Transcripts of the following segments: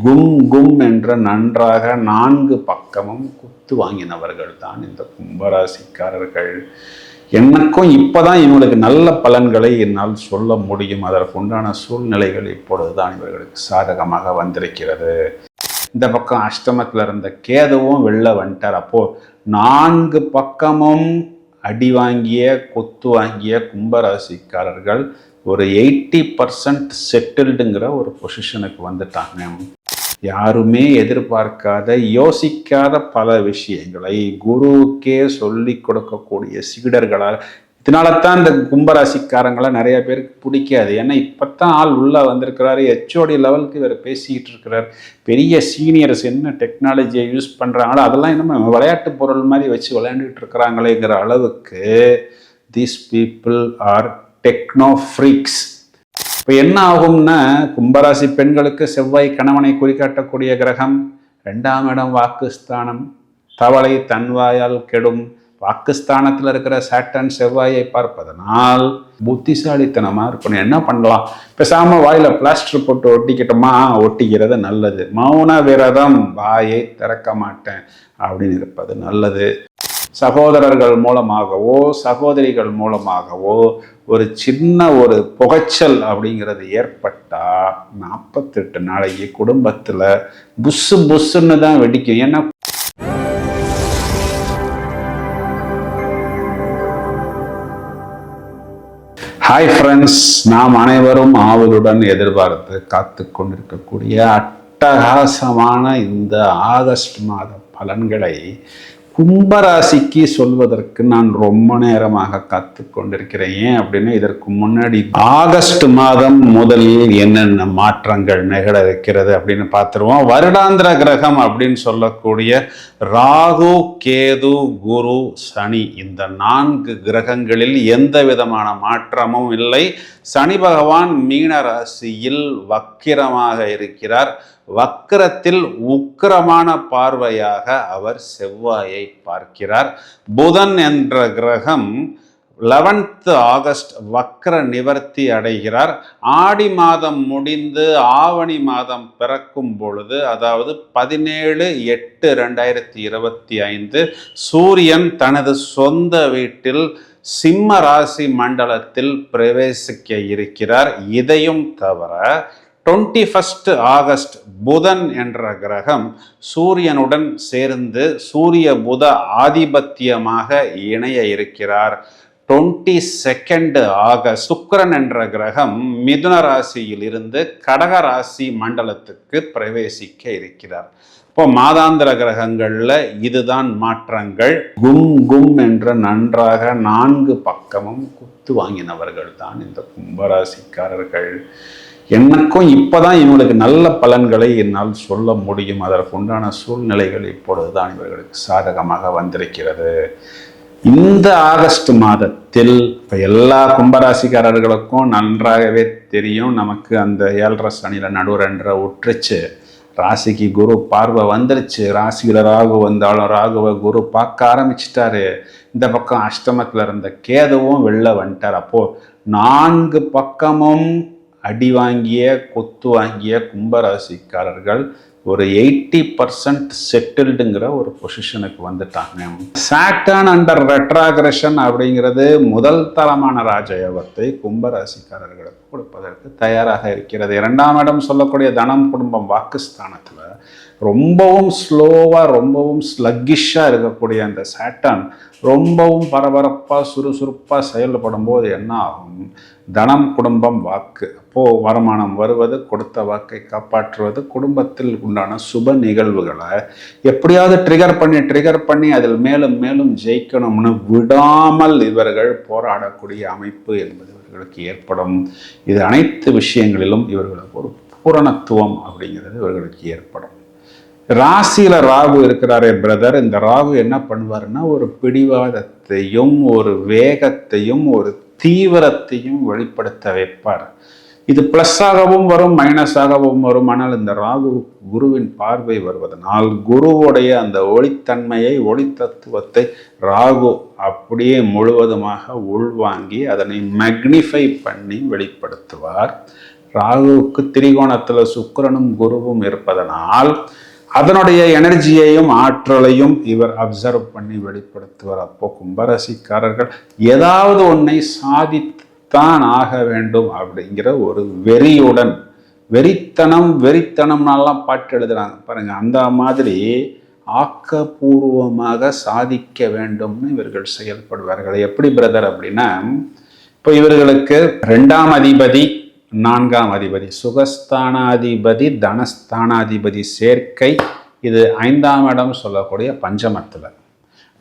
கும் கும் என்ற நன்றாக 4 பக்கமும் குத்து வாங்கினவர்கள் தான் இந்த கும்பராசிக்காரர்கள். எனக்கும் இப்பதான் இவங்களுக்கு நல்ல பலன்களை என்னால் சொல்ல முடியும். அதற்குண்டான சூழ்நிலைகள் இப்பொழுதுதான் இவர்களுக்கு சாதகமாக வந்திருக்கிறது. இந்த பக்கம் அஷ்டமத்தில் இருந்த கேதுவும் வெளில வந்துட்டார். அப்போ 4 பக்கமும் அடி வாங்கிய கொத்து வாங்கிய கும்பராசிக்காரர்கள் ஒரு 80% செட்டில்டுங்கிற ஒரு பொசிஷனுக்கு வந்துட்டாங்க. யாருமே எதிர்பார்க்காத யோசிக்காத பல விஷயங்களை குருவுக்கே சொல்லி கொடுக்கக்கூடிய சீடர்களால், இதனால தான் இந்த கும்பராசிக்காரங்களை நிறைய பேருக்கு பிடிக்காது. ஏன்னா இப்போத்தான் ஆள் உள்ளே வந்திருக்கிறாரு, ஹெச்ஓடி லெவலுக்கு இவர் பேசிக்கிட்டு இருக்கிறார். பெரிய சீனியர்ஸ் என்ன டெக்னாலஜியை யூஸ் பண்ணுறாங்களோ அதெல்லாம் இன்னும் விளையாட்டு பொருள் மாதிரி வச்சு விளையாண்டுட்டு இருக்கிறாங்களேங்கிற அளவுக்கு these people are techno freaks. இப்போ என்ன ஆகும்னா, கும்பராசி பெண்களுக்கு செவ்வாய் கணவனை குறிக்காட்டக்கூடிய கிரகம், 2ஆம் இடம் வாக்குஸ்தானம். தவளை தன்வாயால் கெடும். வாக்குஸ்தானத்தில் இருக்கிற சாட்டன் செவ்வாயை பார்ப்பதனால் புத்திசாலித்தனமாக இருக்கணும். என்ன பண்ணலாம், பேசாமல் வாயில் பிளாஸ்டர் போட்டு ஒட்டிக்கிட்டோமா, ஒட்டிக்கிறது நல்லது. மௌன விரதம், வாயை திறக்க மாட்டேன் அப்படின்னு இருப்பது நல்லது. சகோதரர்கள் மூலமாகவோ சகோதரிகள் மூலமாகவோ ஒரு சின்ன ஒரு புகைச்சல் அப்படிங்கிறது ஏற்பட்டா 48 நாளைக்கு குடும்பத்தில் புஸ்ஸு புஸ்ஸுன்னு தான் வெடிக்கும். ஏன்னா ஹாய் ஃப்ரெண்ட்ஸ், நாம் அனைவரும் ஆவலுடன் எதிர்பார்த்து காத்து கொண்டிருக்கக்கூடிய அட்டகாசமான இந்த ஆகஸ்ட் மாத பலன்களை கும்பராசிக்கு சொல்வதற்கு நான் ரொம்ப நேரமாக காத்து கொண்டிருக்கிறேன். ஏன் அப்படின்னு, இதற்கு முன்னாடி ஆகஸ்ட் மாதம் முதலில் என்னென்ன மாற்றங்கள் நிகழ இருக்கிறது அப்படின்னு பார்த்துருவோம். வருடாந்திர கிரகம் அப்படின்னு சொல்லக்கூடிய ராகு, கேது, குரு, சனி, இந்த 4 கிரகங்களில் எந்த விதமான மாற்றமும் இல்லை. சனி பகவான் மீன ராசியில் வக்கிரமாக இருக்கிறார். வக்கிரத்தில் உக்கிரமான பார்வையாக அவர் செவ்வாயை பார்க்கிறார். புதன் என்ற கிரகம் 11th ஆகஸ்ட் வக்கிர நிவர்த்தி அடைகிறார். ஆடி மாதம் முடிந்து ஆவணி மாதம் பிறக்கும் பொழுது, அதாவது 17/8/2025 சூரியன் தனது சொந்த வீட்டில் சிம்ம ராசி மண்டலத்தில் பிரவேசிக்க இருக்கிறார். இதையும் தவிர 21st ஆகஸ்ட் புதன் என்ற கிரகம் சூரியனுடன் சேர்ந்து சூரிய புத ஆதிபத்தியமாக இணைய இருக்கிறார். 22nd ஆகஸ்ட் சுக்கிரன் என்ற கிரகம் மிதுன ராசியில் இருந்து கடக ராசி மண்டலத்துக்கு பிரவேசிக்க இருக்கிறார். இப்போ மாதாந்திர கிரகங்கள்ல இதுதான் மாற்றங்கள். கும் கும் என்ற நன்றாக 4 பக்கமும் குத்து வாங்கினவர்கள் தான் இந்த கும்பராசிக்காரர்கள். எனக்கும் இப்பதான் இவங்களுக்கு நல்ல பலன்களை என்னால் சொல்ல முடியும். அதற்குண்டான சூழ்நிலைகள் இப்பொழுதுதான் இவர்களுக்கு சாதகமாக வந்திருக்கிறது. இந்த ஆகஸ்ட் மாதத்தில் இப்போ எல்லா கும்பராசிக்காரர்களுக்கும் நன்றாகவே தெரியும், நமக்கு அந்த 7.5 சனியில் நடுவரென்ற உற்றுச்சு. ராசிக்கு குரு பார்வை வந்துருச்சு. ராசியில் ராகு வந்தாலும் ராகுவை குரு பார்க்க ஆரம்பிச்சிட்டாரு. இந்த பக்கம் அஷ்டமத்தில் இருந்த கேதுவும் வெளில வந்துட்டார். அப்போது 4 பக்கமும் அடி வாங்கிய கொத்து வாங்கிய கும்பராசிக்காரர்கள் ஒரு 80% செட்டில்டுங்கிற ஒரு பொசிஷனுக்கு வந்துட்டாங்க. சாட்டர்ன் அண்டர் ரெட்ராகிரஷன் அப்படிங்கிறது முதல் தரமான ராஜயோகத்தை கும்பராசிக்காரர்களுக்கு கொடுப்பதற்கு தயாராக இருக்கிறது. 2ஆம் இடம் சொல்லக்கூடிய தனம் குடும்பம் வாக்குஸ்தானத்தில் ரொம்பவும் ஸ்லோவாக ரொம்பவும் ஸ்லக்கிஷாக இருக்கக்கூடிய அந்த சாட்டர்ன் ரொம்பவும் பரபரப்பாக சுறுசுறுப்பாக செயல்படும் போது என்ன ஆகும், தனம் குடும்பம் வாக்கு, அப்போது வருமானம் வருவது, கொடுத்த வாக்கை காப்பாற்றுவது, குடும்பத்தில் உண்டான சுப நிகழ்வுகளை எப்படியாவது ட்ரிகர் பண்ணி அதில் மேலும் மேலும் ஜெயிக்கணும்னு விடாமல் இவர்கள் போராடக்கூடிய அமைப்பு என்பது இவர்களுக்கு ஏற்படும். இது அனைத்து விஷயங்களிலும் இவர்களுக்கு ஒரு பூரணத்துவம் அப்படிங்கிறது இவர்களுக்கு ஏற்படும். ராசியில ராகு இருக்கிறாரே பிரதர், இந்த ராகு என்ன பண்ணுவாருன்னா ஒரு பிடிவாதத்தையும் ஒரு வேகத்தையும் ஒரு தீவிரத்தையும் வெளிப்படுத்த வைப்பார். இது பிளஸ்ஸாகவும் வரும் மைனஸாகவும் வரும். ஆனால் இந்த ராகு குருவின் பார்வை வருவதனால் குருவுடைய அந்த ஒளித்தன்மையை ஒளி தத்துவத்தை ராகு அப்படியே முழுவதுமாக உள்வாங்கி அதனை மேக்னிஃபை பண்ணி வெளிப்படுத்துவார். ராகுவுக்கு திரிகோணத்துல சுக்கிரனும் குருவும் இருப்பதனால் அதனுடைய எனர்ஜியையும் ஆற்றலையும் இவர் அப்சர்வ் பண்ணி வெளிப்படுத்துவார். அப்போ கும்பராசிக்காரர்கள் ஏதாவது ஒன்றை சாதித்தான் ஆக வேண்டும் அப்படிங்கிற ஒரு வெறியுடன், வெறித்தனம்னாலாம் பாட்டு எழுதுறாங்க பாருங்க, அந்த மாதிரி ஆக்கப்பூர்வமாக சாதிக்க வேண்டும்னு இவர்கள் செயல்படுவார்கள். எப்படி பிரதர் அப்படின்னா, இப்போ இவர்களுக்கு 2ஆம் அதிபதி 4ஆம் அதிபதி, சுகஸ்தானாதிபதி தனஸ்தானாதிபதி சேர்க்கை, இது 5ஆம் இடம் சொல்லக்கூடிய பஞ்சமத்தில்,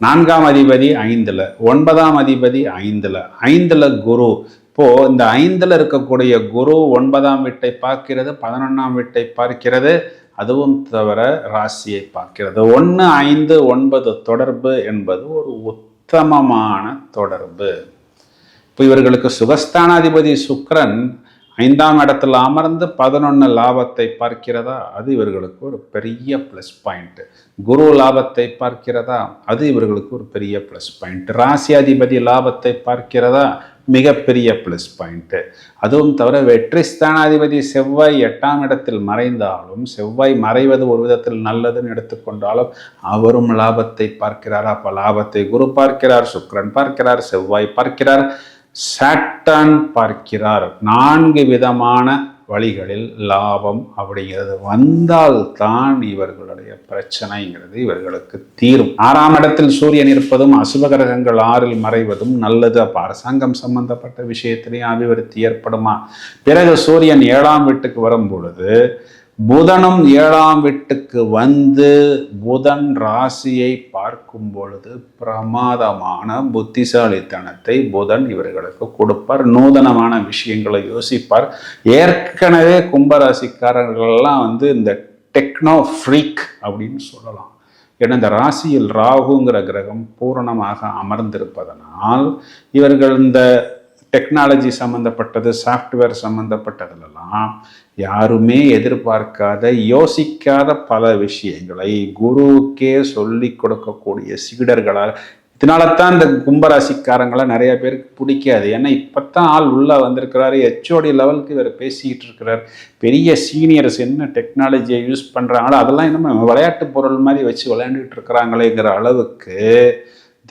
4ஆம் அதிபதி 5ல், 9ஆம் அதிபதி 5ல் குரு. இப்போ இந்த 5ல் இருக்கக்கூடிய குரு 9ஆம் வீட்டை பார்க்கிறது, 11ஆம் வீட்டை பார்க்கிறது, அதுவும் தவிர ராசியை பார்க்கிறது. 1, 5, 9 தொடர்பு என்பது ஒரு உத்தமமான தொடர்பு. இப்போ இவர்களுக்கு சுகஸ்தானாதிபதி சுக்கிரன் 5ஆம் இடத்துல அமர்ந்து 11 லாபத்தை பார்க்கிறதா, அது இவர்களுக்கு ஒரு பெரிய ப்ளஸ் பாயிண்ட். குரு லாபத்தை பார்க்கிறதா, அது இவர்களுக்கு ஒரு பெரிய ப்ளஸ் பாயிண்ட். ராசியாதிபதி லாபத்தை பார்க்கிறதா, மிகப்பெரிய ப்ளஸ் பாயிண்ட். அதுவும் தவிர வெற்றி ஸ்தானாதிபதி செவ்வாய் 8ஆம் இடத்தில் மறைந்தாலும், செவ்வாய் மறைவது ஒரு விதத்தில் நல்லதுன்னு எடுத்துக்கொண்டாலும் அவரும் லாபத்தை பார்க்கிறார். அப்போ லாபத்தை குரு பார்க்கிறார், சுக்கிரன் பார்க்கிறார், செவ்வாய் பார்க்கிறார், சாட்டர்ன் பார்க்கிறார். 4 விதமான வழிகளில் லாபம் அப்படிங்கிறது வந்தால்தான் இவர்களுடைய பிரச்சனைங்கிறது இவர்களுக்கு தீரும். 6ஆம் இடத்தில் சூரியன் இருப்பதும் அசுபகிரகங்கள் 6ல் மறைவதும் நல்லது. அப்போ அரசாங்கம் சம்பந்தப்பட்ட விஷயத்திலையும் அபிவிருத்தி ஏற்படுமா. பிறகு சூரியன் 7ஆம் வீட்டுக்கு வரும் பொழுது புதனும் 7ஆம் வீட்டுக்கு வந்து புதன் ராசியை பார்க்கும் பொழுது பிரமாதமான புத்திசாலித்தனத்தை புதன் இவர்களுக்கு கொடுப்பார். நூதனமான விஷயங்களை யோசிப்பார். ஏற்கனவே கும்பராசிக்காரர்கள்லாம் இந்த டெக்னோ ஃப்ரீக் அப்படின்னு சொல்லலாம். ஏன்னா இந்த ராசியில் ராகுங்கிற கிரகம் பூரணமாக அமர்ந்திருப்பதனால் இவர்கள் இந்த டெக்னாலஜி சம்மந்தப்பட்டது, சாஃப்ட்வேர் சம்மந்தப்பட்டதுலாம் யாருமே எதிர்பார்க்காத, யோசிக்காத பல விஷயங்களை குருவுக்கே சொல்லி கொடுக்கக்கூடிய சீடர்களால், இதனால தான் இந்த கும்பராசிக்காரங்களை நிறைய பேருக்கு பிடிக்காது. ஏன்னா இப்போத்தான் ஆள் உள்ளே வந்திருக்கிறாரு, ஹெச்ஓடி லெவலுக்கு இவர் பேசிக்கிட்டு இருக்கிறார். பெரிய சீனியர்ஸ் என்ன டெக்னாலஜியை யூஸ் பண்ணுறாங்களோ அதெல்லாம் இன்னும் விளையாட்டு பொருள் மாதிரி வச்சு விளையாண்டுட்டு இருக்கிறாங்களேங்கிற அளவுக்கு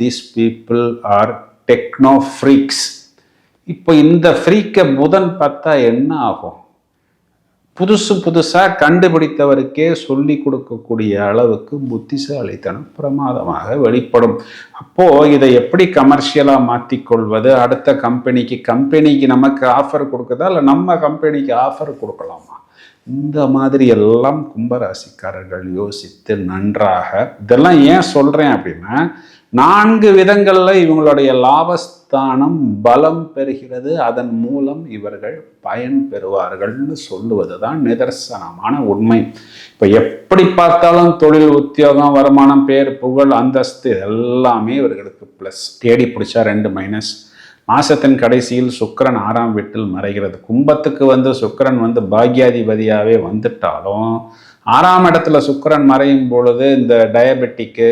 these people are techno freaks. இப்போ இந்த ஃப்ரீக்கை புதன் பார்த்தா என்ன ஆகும்? புதுசாக கண்டுபிடித்தவருக்கே சொல்லி கொடுக்கக்கூடிய அளவுக்கு புத்திசாலித்தனம் பிரமாதமாக வெளிப்படும். அப்போது இதை எப்படி கமர்ஷியலாக மாற்றிக்கொள்வது? அடுத்த கம்பெனிக்கு நமக்கு ஆஃபர் கொடுக்குதா, இல்லை நம்ம கம்பெனிக்கு ஆஃபர் கொடுக்கலாமா? இந்த மாதிரி எல்லாம் கும்பராசிக்காரர்கள் யோசித்து நன்றாக, இதெல்லாம் ஏன் சொல்கிறேன் அப்படின்னா, 4 விதங்களில் இவங்களுடைய லாபஸ்தானம் பலம் பெறுகிறது. அதன் மூலம் இவர்கள் பயன் பெறுவார்கள்னு சொல்லுவது தான் நிதர்சனமான உண்மை. இப்போ எப்படி பார்த்தாலும் தொழில், உத்தியோகம், வருமானம், பேர், புகழ், அந்தஸ்து எல்லாமே இவர்களுக்கு ப்ளஸ். தேடி பிடிச்சா 2 மைனஸ். மாசத்தின் கடைசியில் சுக்கிரன் 6ஆம் வீட்டில் மறைகிறது. கும்பத்துக்கு சுக்கிரன் பாக்யாதிபதியாகவே வந்துட்டாலும் 6ஆம் இடத்துல சுக்கிரன் மறையும் பொழுது இந்த டயபெட்டிக்கு,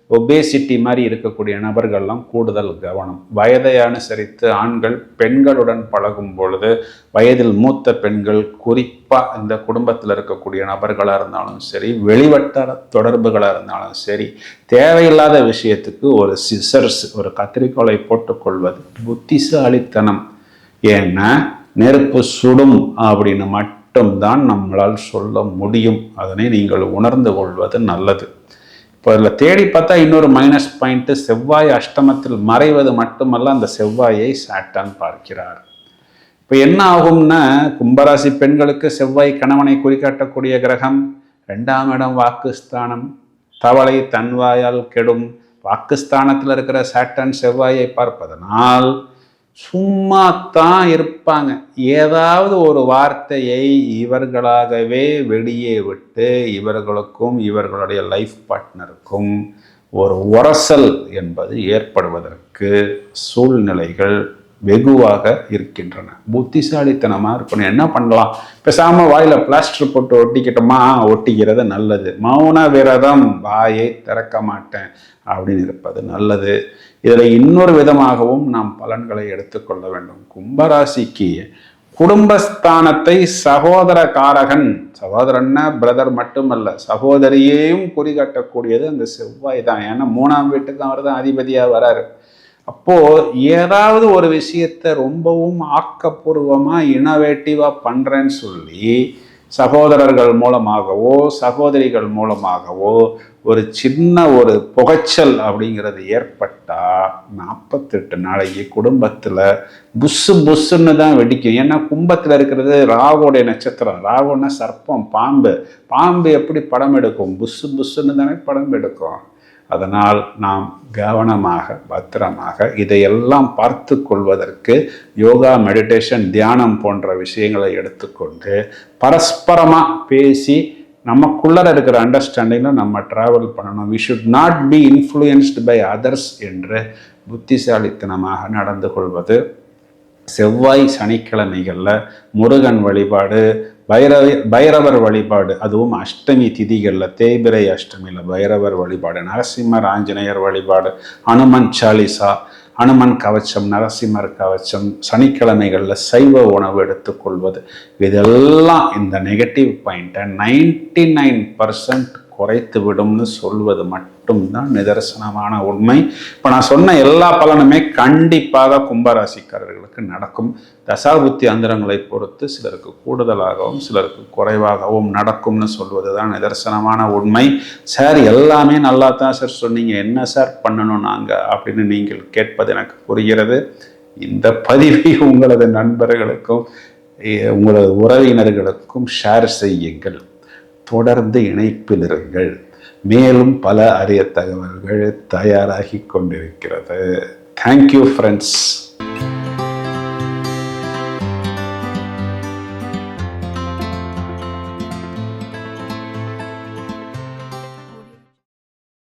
ஒபேசிட்டி மாதிரி இருக்கக்கூடிய நபர்கள்லாம் கூடுதல் கவனம். வயதை அனுசரித்து ஆண்கள் பெண்களுடன் பழகும் பொழுது, வயதில் மூத்த பெண்கள், குறிப்பாக இந்த குடும்பத்தில் இருக்கக்கூடிய நபர்களாக இருந்தாலும் சரி, வெளிவட்டார தொடர்புகளாக இருந்தாலும் சரி, தேவையில்லாத விஷயத்துக்கு ஒரு சிசர்ஸ், ஒரு கத்திரிக்கோளை போட்டுக்கொள்வது புத்திசாலித்தனம். ஏன்னா நெருப்பு சுடும் அப்படின்னு மட்டும்தான் நம்மளால் சொல்ல முடியும். அதனை நீங்கள் உணர்ந்து கொள்வது நல்லது. இப்போ இதில் தேடி பார்த்தா இன்னொரு மைனஸ் பாயிண்ட், செவ்வாய் அஷ்டமத்தில் மறைவது மட்டுமல்ல, அந்த செவ்வாயை சாட்டான் பார்க்கிறார். இப்போ என்ன ஆகும்னா, கும்பராசி பெண்களுக்கு செவ்வாய் கணவனை குறிக்காட்டக்கூடிய கிரகம். 2ஆம் இடம் வாக்குஸ்தானம். தவளை தன்வாயால் கெடும். வாக்குஸ்தானத்தில் இருக்கிற சாட்டன் செவ்வாயை பார்ப்பதனால் சும்மா தான் இருப்பாங்க. ஏதாவது ஒரு வார்த்தையை இவர்களாகவே வெளியே விட்டு இவர்களுக்கும் இவர்களுடைய லைஃப் பார்ட்னருக்கும் ஒரு உரசல் என்பது ஏற்படுவதற்கு சூழ்நிலைகள் வெகுவாக இருக்கின்றன. புத்திசாலித்தனமாக இருக்கணும். என்ன பண்ணலாம்? பேசாமல் வாயில் பிளாஸ்டர் போட்டு ஒட்டிக்கிட்டோமா, ஒட்டிக்கிறது நல்லது. மௌன விரதம், வாயை திறக்க மாட்டேன் அப்படின்னு இருப்பது நல்லது. இதில் இன்னொரு விதமாகவும் நாம் பலன்களை எடுத்துக்கொள்ள வேண்டும். கும்பராசிக்கு குடும்பஸ்தானத்தை சகோதர காரகன், சகோதரன்னா பிரதர் மட்டுமல்ல, சகோதரியையும் குறிகாட்டக்கூடியது அந்த செவ்வாய் தான். ஏன்னா 3ஆம் வீட்டுக்கு அவர் தான் அதிபதியா வராரு. அப்போ ஏதாவது ஒரு விஷயத்த ரொம்பவும் ஆக்கப்பூர்வமா இனோவேட்டிவா பண்றேன்னு சொல்லி சகோதரர்கள் மூலமாகவோ சகோதரிகள் மூலமாகவோ ஒரு சின்ன ஒரு புகைச்சல் அப்படிங்கிறது ஏற்பட்டா 48 நாளைக்கு குடும்பத்துல புஸ்ஸு புஸ்ஸுன்னு தான் வெடிக்கும். ஏன்னா கும்பத்துல இருக்கிறது ராகுடைய நட்சத்திரம். ராகுன்னா சர்ப்பம், பாம்பு. பாம்பு எப்படி படம் எடுக்கும்? புஸ்ஸு புஸ்ஸுன்னு தானே படம் எடுக்கும். அதனால் நாம் கவனமாக பத்திரமாக இதையெல்லாம் பார்த்து கொள்வதற்கு யோகா, மெடிடேஷன், தியானம் போன்ற விஷயங்களை எடுத்துக்கொண்டு பரஸ்பரமாக பேசி நமக்குள்ள இருக்கிற அண்டர்ஸ்டாண்டிங்கில் நம்ம ட்ராவல் பண்ணணும். We should not be influenced by others என்று புத்திசாலித்தனமாக நடந்து கொள்வது. செவ்வாய் சனிக்கிழமைகளில் முருகன் வழிபாடு, பைரவர் வழிபாடு, அதுவும் அஷ்டமி திதிகளில் தேய்பிரை அஷ்டமியில் பைரவர் வழிபாடு, நரசிம்மர் ஆஞ்சநேயர் வழிபாடு, ஹனுமன் சாலிசா, ஹனுமன் கவச்சம், நரசிம்மர் கவச்சம், சனிக்கிழமைகளில் சைவ உணவு எடுத்துக்கொள்வது, இதெல்லாம் இந்த நெகட்டிவ் பாயிண்ட்டை 99% குறைத்து விடும்னு சொல்வது மட்டும்தான் நிதர்சனமான உண்மை. இப்போ நான் சொன்ன எல்லா பலனுமே கண்டிப்பாக கும்பராசிக்காரர்களுக்கு நடக்கும். தசாபுத்தி அந்தரங்களை பொறுத்து சிலருக்கு கூடுதலாகவும் சிலருக்கு குறைவாகவும் நடக்கும்னு சொல்வது தான் நிதர்சனமான உண்மை. சார் எல்லாமே நல்லா தான் சார் சொன்னீங்க, என்ன சார் பண்ணணும் நாங்கள் அப்படின்னு நீங்கள் கேட்பது எனக்கு புரிகிறது. இந்த பதிவை உங்களது நண்பர்களுக்கும் உங்களது உறவினர்களுக்கும் ஷேர் செய்யுங்கள். தொடர்ந்து இணைப்பில் இருங்கள். மேலும் பல அரிய தகவல்கள் தயாராகி கொண்டிருக்கிறது. Thank you friends.